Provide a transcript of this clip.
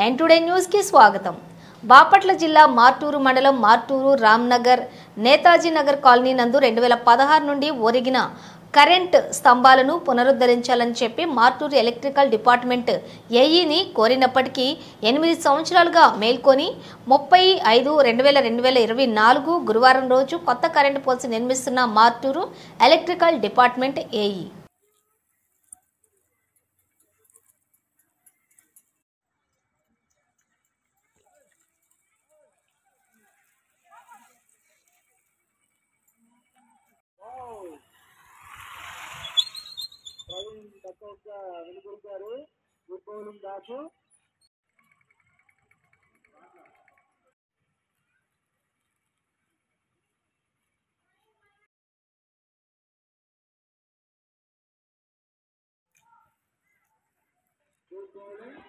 ఎన్ today news కి స్వాగతం. బాపట్ల జిల్లా మార్టూరు మండలం మార్టూరు రామ్నగర్ నేతాజీ నగర్ కాలనీ నందు 2016 నుండి ఒరిగిన కరెంట్ స్తంభాలను పునరుద్ధరించాలని చెప్పి మార్టూరు ఎలక్ట్రికల్ డిపార్ట్మెంట్ ఏఈని కోరినప్పటికీ 8 సంవత్సరాలుగా మేల్కొని 30/5/2024 గురువారం రోజు కొత్త కరెంట్ పోల్స్ నిర్మిస్తున్న Martur electrical department AE Praveen Datta వెలుగురు good bowling Dasu good bowling